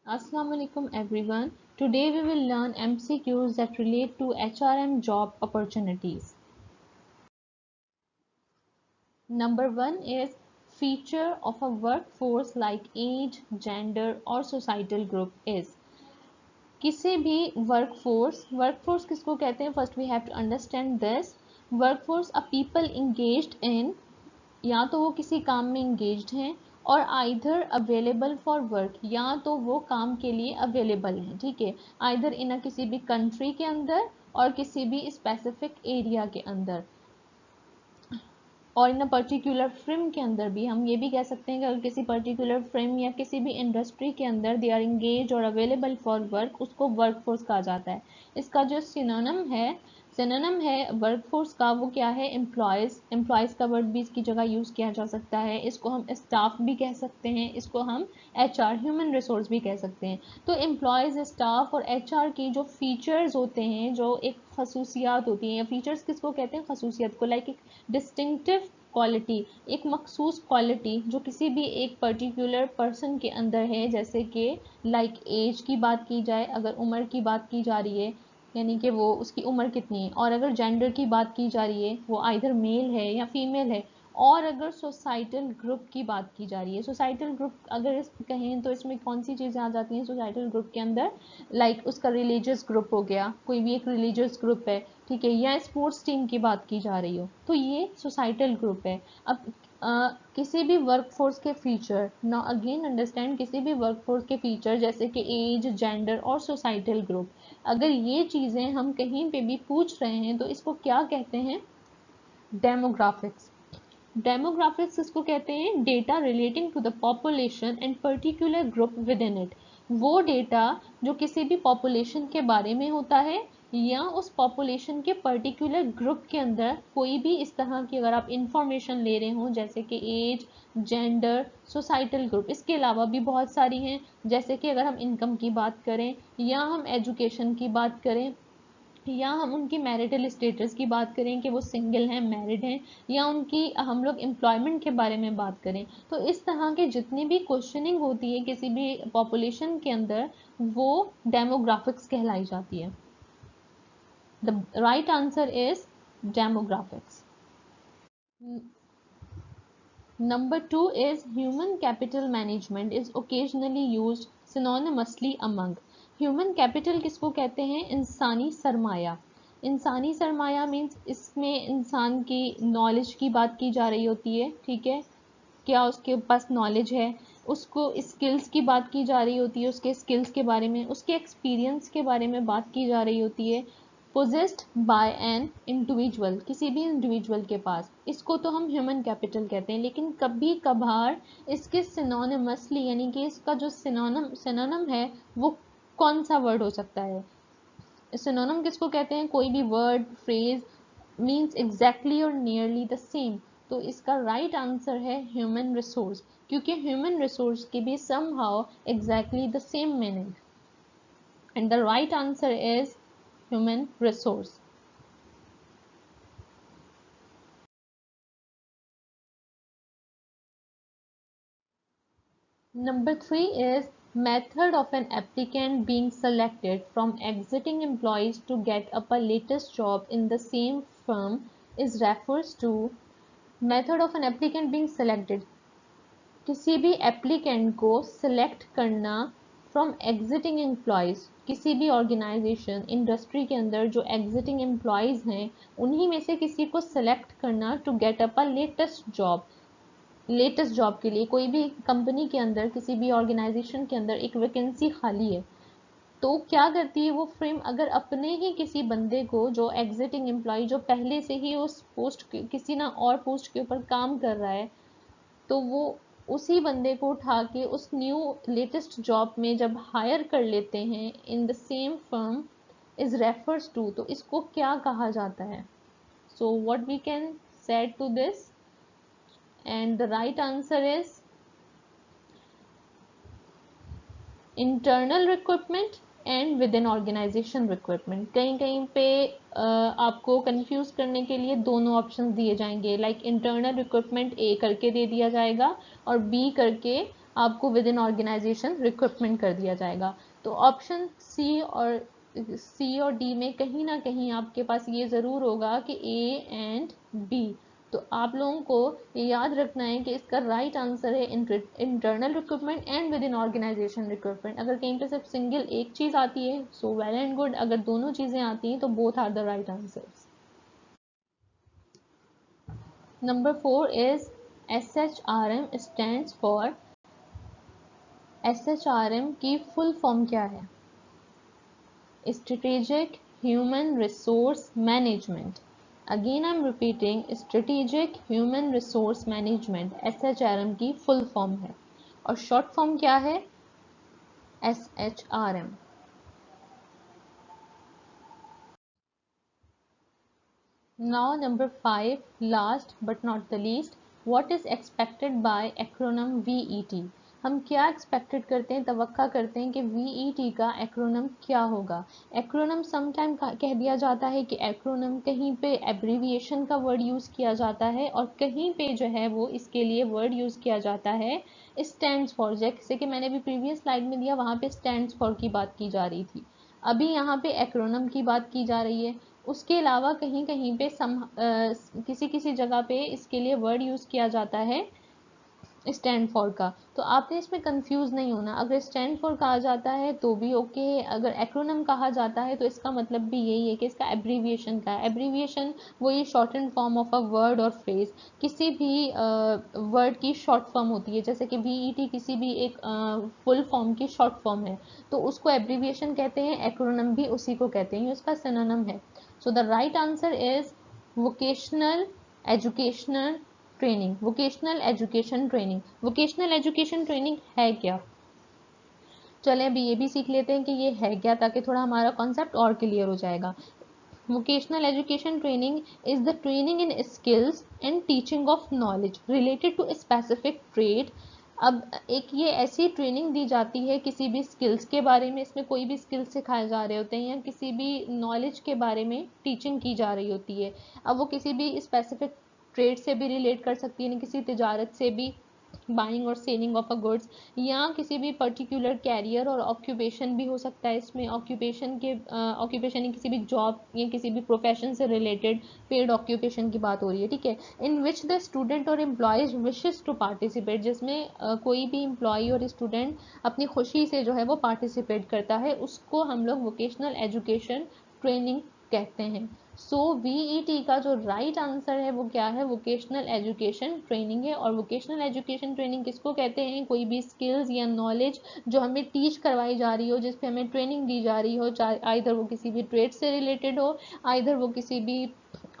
Assalamualaikum everyone. Today we will learn MCQs that relate to HRM job opportunities. Number one is feature of a workforce like age, gender or societal group is किसी भी workforce किसको कहते हैं first we have to understand this workforce uh people engaged in या तो वो किसी काम में इंगेज्ड हैं और आइदर अवेलेबल फॉर वर्क या तो वो काम के लिए अवेलेबल हैं ठीक है आइदर इन किसी भी कंट्री के अंदर और किसी भी स्पेसिफिक एरिया के अंदर और इन अ पर्टिकुलर फ्रेम के अंदर भी हम ये भी कह सकते हैं कि अगर किसी पर्टिकुलर फ्रेम या किसी भी इंडस्ट्री के अंदर दे आर इंगेज और अवेलेबल फॉर वर्क उसको वर्कफोर्स कहा जाता है। इसका जो सिनोनिम है वर्कफोर्स का वो क्या है एम्प्लॉयज़ का वर्ड भी इसकी जगह यूज़ किया जा सकता है। इसको हम स्टाफ भी कह सकते हैं, इसको हम एचआर ह्यूमन रिसोर्स भी कह सकते हैं। तो एम्प्लॉयज़ स्टाफ और एचआर की जो फीचर्स होते हैं जो एक खसूसियात होती हैं या फीचर्स किसको कहते हैं खसूसियत को लाइक एक डिस्टिंक्टिव क्वालिटी एक मखसूस क्वालिटी जो किसी भी एक पर्टिकुलर पर्सन के अंदर है जैसे कि लाइक एज की बात की जाए अगर उम्र की बात की जा रही है यानी कि वो उसकी उम्र कितनी है और अगर जेंडर की बात की जा रही है वो आइदर मेल है या फीमेल है और अगर सोसाइटल ग्रुप की बात की जा रही है सोसाइटल ग्रुप अगर इस कहें तो इसमें कौन सी चीज़ें आ जाती हैं सोसाइटल ग्रुप के अंदर लाइक उसका रिलीजियस ग्रुप हो गया कोई भी एक रिलीजियस ग्रुप है ठीक है या स्पोर्ट्स टीम की बात की जा रही हो तो ये सोसाइटल ग्रुप है। अब किसी भी वर्कफोर्स के फीचर ना अगेन अंडरस्टैंड किसी भी वर्कफोर्स के फीचर जैसे कि एज जेंडर और सोसाइटल ग्रुप अगर ये चीज़ें हम कहीं पे भी पूछ रहे हैं तो इसको क्या कहते हैं डेमोग्राफिक्स। डेमोग्राफिक्स इसको कहते हैं data relating to the population and particular group within it वो डेटा जो किसी भी पॉपुलेशन के बारे में होता है या उस पॉपुलेशन के पर्टिकुलर ग्रुप के अंदर कोई भी इस तरह की अगर आप इंफॉर्मेशन ले रहे हो जैसे कि एज जेंडर सोसाइटल ग्रुप इसके अलावा भी बहुत सारी हैं जैसे कि अगर हम इनकम की बात करें या हम एजुकेशन की बात करें या हम उनकी मैरिटल स्टेटस की बात करें कि वो सिंगल हैं मैरिड हैं या उनकी हम लोग एम्प्लॉयमेंट के बारे में बात करें तो इस तरह के जितनी भी क्वेश्चनिंग होती है किसी भी पॉपुलेशन के अंदर वो डेमोग्राफिक्स कहलाई जाती है। The right answer is demographics. Number two is human capital management is occasionally used synonymously among. Human capital किसको कहते हैं इंसानी सरमाया। इंसानी सरमाया मीन्स इसमें इंसान की नॉलेज की बात की जा रही होती है ठीक है क्या उसके पास नॉलेज है उसको स्किल्स की बात की जा रही होती है उसके स्किल्स के बारे में उसके एक्सपीरियंस के बारे में बात की जा रही होती है पोजेस्ड बाय एन इंडिविजुअल किसी भी इंडिविजुअल के पास इसको तो हम ह्यूमन कैपिटल कहते हैं लेकिन कभी कभार इसके सिनोनिमसली यानी कि इसका जो सिनोनिम है वो कौन सा वर्ड हो सकता है। सिनोनिम किसको कहते हैं कोई भी वर्ड फ्रेज मीन्स एग्जैक्टली और नियरली द सेम तो इसका राइट आंसर है ह्यूमन रिसोर्स क्योंकि ह्यूमन रिसोर्स की भी somehow exactly the same meaning and the right answer is human resource. Number three is method of an applicant being selected from exiting employees to get up a latest job in the same firm is refers to method of an applicant being selected किसी भी applicant को select करना from exiting employees किसी भी organisation industry के अंदर जो exiting employees हैं उन्हीं में से किसी को सिलेक्ट करना to get up a latest job के लिए कोई भी कंपनी के अंदर किसी भी ऑर्गेनाइजेशन के अंदर एक वैकेंसी खाली है तो क्या करती है वो फ्रेम अगर अपने ही किसी बंदे को जो एग्जिटिंग एम्प्लॉय जो पहले से ही उस पोस्ट किसी ना और पोस्ट के ऊपर काम कर रहा है तो वो उसी बंदे को उठा के उस न्यू लेटेस्ट जॉब में जब हायर कर लेते हैं in the same firm is refers to तो इसको क्या कहा जाता है। So what we can said to this and the right answer is internal recruitment and within organisation recruitment कहीं कहीं पे आपको कंफ्यूज करने के लिए दोनों ऑप्शन दिए जाएंगे लाइक इंटरनल रिक्रूटमेंट ए करके दे दिया जाएगा और बी करके आपको विद इन ऑर्गेनाइजेशन रिक्रूटमेंट कर दिया जाएगा। तो ऑप्शन सी और डी में कहीं ना कहीं आपके पास ये ज़रूर होगा कि ए एंड बी। तो आप लोगों को ये याद रखना है कि इसका राइट आंसर है internal recruitment and within organisation recruitment. अगर कहीं पे सिर्फ सिंगल एक चीज़ आती है सो वेल एंड गुड, अगर दोनों चीज़ें आती हैं तो both are the right answers. Number 4 is SHRM stands for, SHRM की फुल फॉर्म क्या है? Strategic human resource management. Again I am repeating, strategic human resource management SHRM की फुल फॉर्म है। और शॉर्ट फॉर्म क्या है? SHRM। Now number 5, last but not the least, what is expected by acronym VET? हम क्या expected करते हैं, तवक्का करते हैं कि VET का एक्रोनम क्या होगा? एक्रोनम समटाइम कह दिया जाता है कि एक्रोनम, कहीं पे एब्रीविएशन का वर्ड यूज़ किया जाता है और कहीं पे जो है वो इसके लिए वर्ड यूज़ किया जाता है स्टैंड्स फॉर। जैसे कि मैंने भी प्रीवियस स्लाइड में दिया, वहाँ पे स्टैंड्स फॉर की बात की जा रही थी, अभी यहाँ पे एक्रोनम की बात की जा रही है। उसके अलावा कहीं कहीं पे किसी किसी जगह पे इसके लिए वर्ड यूज़ किया जाता है स्टैंड फॉर का। तो आपने इसमें कंफ्यूज नहीं होना, अगर स्टैंड फॉर कहा जाता है तो भी ओके है, अगर एक्रोनम कहा जाता है तो इसका मतलब भी यही है कि इसका एब्रीविएशन का है। एब्रीविएशन वही shorten form of a word और फ्रेज, किसी भी वर्ड की शॉर्ट फॉर्म होती है। जैसे कि VET किसी भी एक फुल फॉर्म की शॉर्ट फॉर्म है तो उसको एब्रीविएशन कहते हैं, एक्रोनम भी उसी को कहते हैं, उसका सिनोनिम है। So the right answer is vocational educational training. Vocational education training. Vocational education training है क्या? चलें अभी ये भी सीख लेते हैं कि ये है क्या, ताकि थोड़ा हमारा कॉन्सेप्ट और क्लियर हो जाएगा। Vocational education training is the training in skills and teaching of knowledge related to a specific trade। अब एक ये ऐसी ट्रेनिंग दी जाती है किसी भी स्किल्स के बारे में, इसमें कोई भी स्किल्स सिखाए जा रहे होते हैं या किसी भी नॉलेज के बारे में टीचिंग की जा रही होती है। अब वो किसी भी स्पेसिफिक ट्रेड से भी रिलेट कर सकती है, किसी तिजारत से भी, बाइंग और सेलिंग ऑफ अ गुड्स, या किसी भी पर्टिकुलर कैरियर और ऑक्यूपेशन भी हो सकता है। इसमें ऑक्यूपेशन के ऑक्यूपेशन या किसी भी जॉब या किसी भी प्रोफेशन से रिलेटेड पेड ऑक्यूपेशन की बात हो रही है, ठीक है। इन विच द स्टूडेंट और एम्प्लॉयज विशेस टू पार्टिसिपेट, जिसमें कोई भी एम्प्लॉय और स्टूडेंट अपनी खुशी से जो है वो पार्टिसिपेट करता है, उसको हम लोग वोकेशनल एजुकेशन ट्रेनिंग कहते हैं। सो VET का जो राइट आंसर है वो क्या है? वोकेशनल एजुकेशन ट्रेनिंग है। और वोकेशनल एजुकेशन ट्रेनिंग किसको कहते हैं? कोई भी स्किल्स या नॉलेज जो हमें टीच करवाई जा रही हो, जिस पे हमें ट्रेनिंग दी जा रही हो, चाहे आइदर वो किसी भी ट्रेड से रिलेटेड हो, आइदर वो किसी भी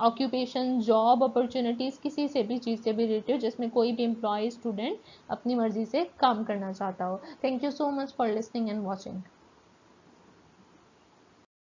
ऑक्यूपेशन, जॉब अपॉर्चुनिटीज, किसी से भी चीज़ से भी रिलेटेड, जिसमें कोई भी एम्प्लॉय स्टूडेंट अपनी मर्जी से काम करना चाहता हो। Thank you so much for listening and watching.